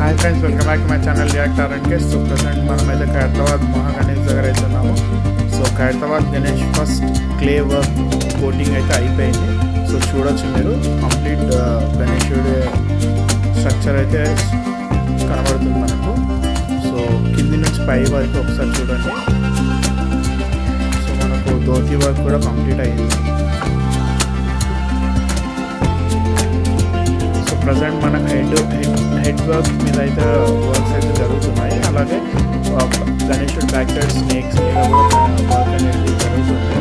Hi friends, welcome back to my channel react RNK. So present మనమైతే ఖైరతాబాద్ మహాగణేష్ దగ్గర అయితే ఉన్నాము. So Khairatabad Ganesh first clay work coating అయితే అయిపోయింది. సో చూడొచ్చు మీరు కంప్లీట్ గణేశుడి స్ట్రక్చర్ అయితే కనబడుతుంది మనకు. సో కింది నుంచి పై వరకు ఒకసారి చూడండి. సో మనకు ధోతి వర్క్ కూడా కంప్లీట్ అయ్యింది. సో ప్రజెంట్ మన హెడ్ వర్క్ మీద అయితే వర్క్స్ అయితే జరుగుతున్నాయి. అలాగే గణేశుడి బ్యాక్ సైడ్ స్నేక్స్ మీద కూడా వర్క్ అనేది జరుగుతుంది.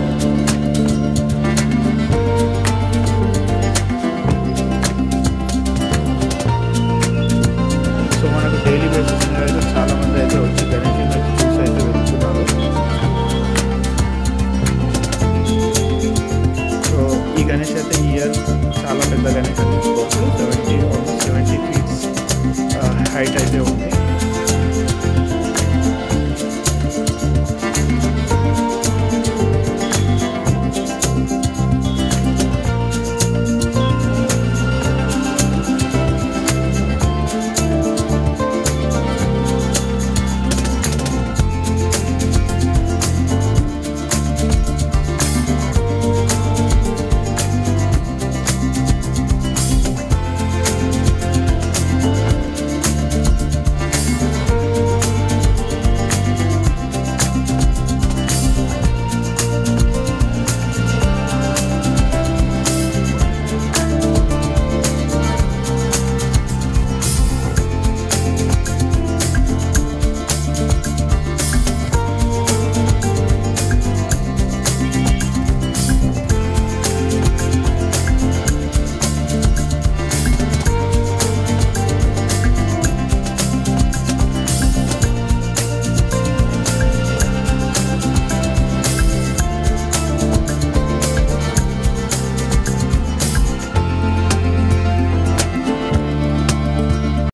సో మనకు డైలీ బేసిస్ మీద అయితే చాలామంది అయితే వచ్చి గణేశుడిని అయితే చూసి అయితే వెళ్తున్నారు. సో ఈ గణేష్ అయితే ఈ ఇయర్ చాలా పెద్ద గణేష్ అని చెప్పుకోవచ్చు. 70 ఫీట్స్ హైట్ అయితే ఉంది.